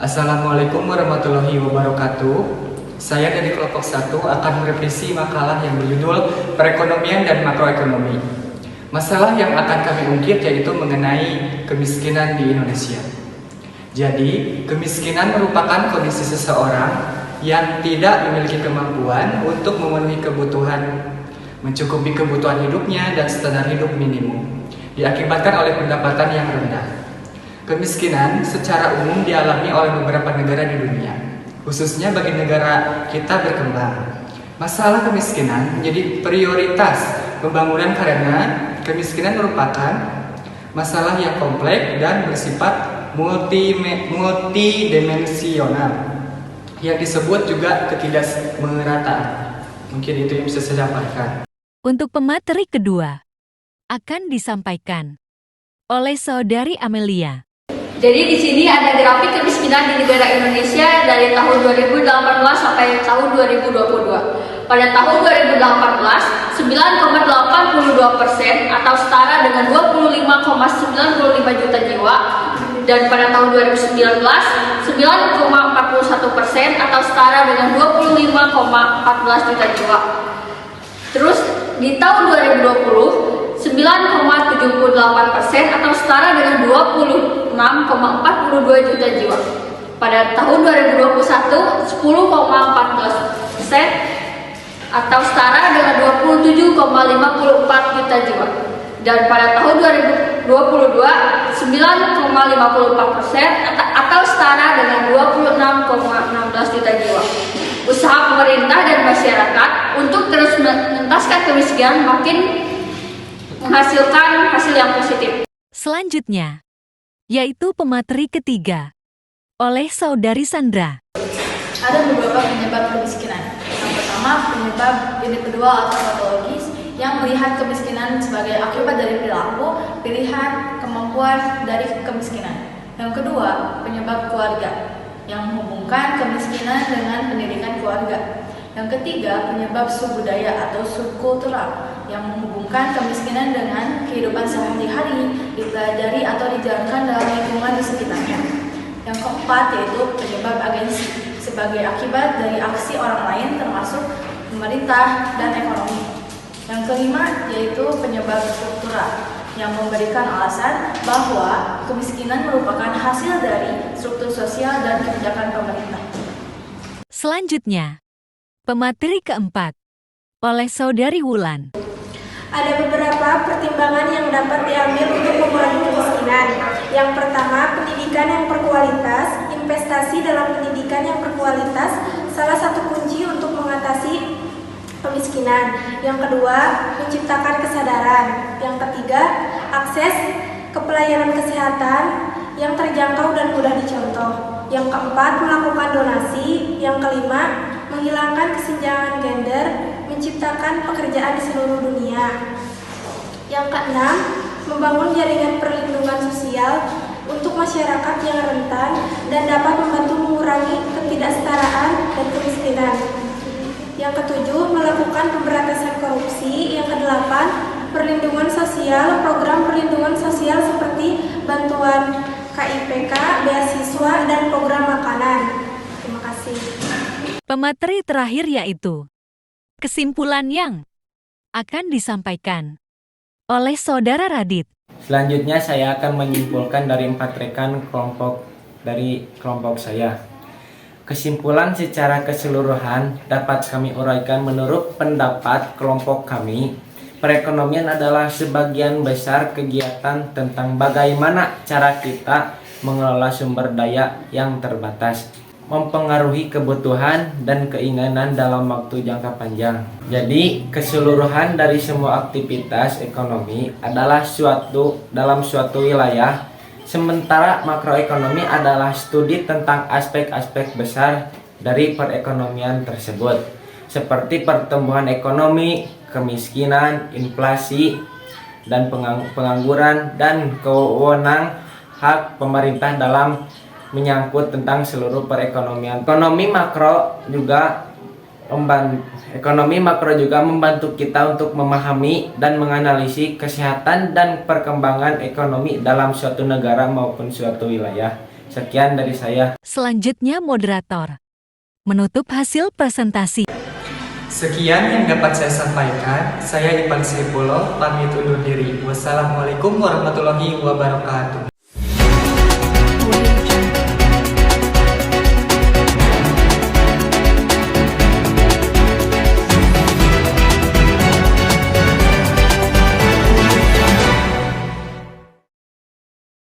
Assalamualaikum warahmatullahi wabarakatuh. Saya dari kelompok 1 akan merevisi makalah yang berjudul Perekonomian dan Makroekonomi. Masalah yang akan kami ungkit yaitu mengenai kemiskinan di Indonesia. Jadi, kemiskinan merupakan kondisi seseorang yang tidak memiliki kemampuan untuk memenuhi kebutuhan, mencukupi kebutuhan hidupnya dan standar hidup minimum, diakibatkan oleh pendapatan yang rendah. Kemiskinan secara umum dialami oleh beberapa negara di dunia, khususnya bagi negara kita berkembang. Masalah kemiskinan menjadi prioritas pembangunan karena kemiskinan merupakan masalah yang kompleks dan bersifat multidimensional yang disebut juga ketidakmerataan. Mungkin itu yang bisa saya sampaikan. Untuk pemateri kedua akan disampaikan oleh Saudari Amelia. Jadi di sini ada grafik kemiskinan di negara Indonesia dari tahun 2018 sampai tahun 2022. Pada tahun 2018, 9,82% atau setara dengan 25,95 juta jiwa. Dan pada tahun 2019, 9,41% atau setara dengan 25,14 juta jiwa. Terus di tahun 2020, 9,78% atau setara dengan 26,42 juta jiwa. Pada tahun 2021, 10,14% atau setara dengan 27,54 juta jiwa. Dan pada tahun 2022, 9,54% atau setara dengan 26,16 juta jiwa. Usaha pemerintah dan masyarakat untuk terus mengentaskan kemiskinan makin menghasilkan hasil yang positif. Selanjutnya, yaitu pemateri ketiga oleh Saudari Sandra. Ada beberapa penyebab kemiskinan. Yang pertama, penyebab individual atau patologis yang melihat kemiskinan sebagai akibat dari perilaku, pilihan, kemampuan dari kemiskinan. Yang kedua, penyebab keluarga yang menghubungkan kemiskinan dengan pendidikan keluarga. Yang ketiga, penyebab subbudaya atau subkultural yang menghubungkan kemiskinan dengan kehidupan sehari-hari, dipelajari atau dijalankan dalam lingkungan di sekitarnya. Yang keempat, yaitu penyebab agensi sebagai akibat dari aksi orang lain termasuk pemerintah dan ekonomi. Yang kelima, yaitu penyebab struktural yang memberikan alasan bahwa kemiskinan merupakan hasil dari struktur sosial dan kebijakan pemerintah. Selanjutnya, pemateri keempat oleh Saudari Wulan. Ada beberapa pertimbangan yang dapat diambil untuk mengurangi kemiskinan. Yang pertama, pendidikan yang berkualitas. Investasi dalam pendidikan yang berkualitas salah satu kunci untuk mengatasi kemiskinan. Yang kedua, menciptakan kesadaran. Yang ketiga, akses ke pelayanan kesehatan yang terjangkau dan mudah dicontoh. Yang keempat, melakukan donasi. Yang kelima, menghilangkan kesenjangan gender, menciptakan pekerjaan di seluruh dunia. Yang keenam, membangun jaringan perlindungan sosial untuk masyarakat yang rentan dan dapat membantu mengurangi ketidaksetaraan dan kemiskinan. Yang ketujuh, melakukan pemberantasan korupsi. Yang kedelapan, perlindungan sosial, program perlindungan sosial seperti bantuan KIPK, beasiswa, dan program makanan. Terima kasih. Pemateri terakhir yaitu kesimpulan yang akan disampaikan oleh Saudara Radit. Selanjutnya saya akan menyimpulkan dari 4 rekan dari kelompok saya. Kesimpulan secara keseluruhan dapat kami uraikan menurut pendapat kelompok kami. Perekonomian adalah sebagian besar kegiatan tentang bagaimana cara kita mengelola sumber daya yang terbatas, mempengaruhi kebutuhan dan keinginan dalam waktu jangka panjang. Jadi, keseluruhan dari semua aktivitas ekonomi adalah dalam suatu wilayah, sementara makroekonomi adalah studi tentang aspek-aspek besar dari perekonomian tersebut, seperti pertumbuhan ekonomi, kemiskinan, inflasi, dan pengangguran, dan kewenangan hak pemerintah dalam menyangkut tentang seluruh perekonomian. Ekonomi makro juga membantu kita untuk memahami dan menganalisis kesehatan dan perkembangan ekonomi dalam suatu negara maupun suatu wilayah. Sekian dari saya. Selanjutnya moderator menutup hasil presentasi. Sekian yang dapat saya sampaikan. Saya Ipan Sripulo, pamit undur diri. Wassalamualaikum warahmatullahi wabarakatuh.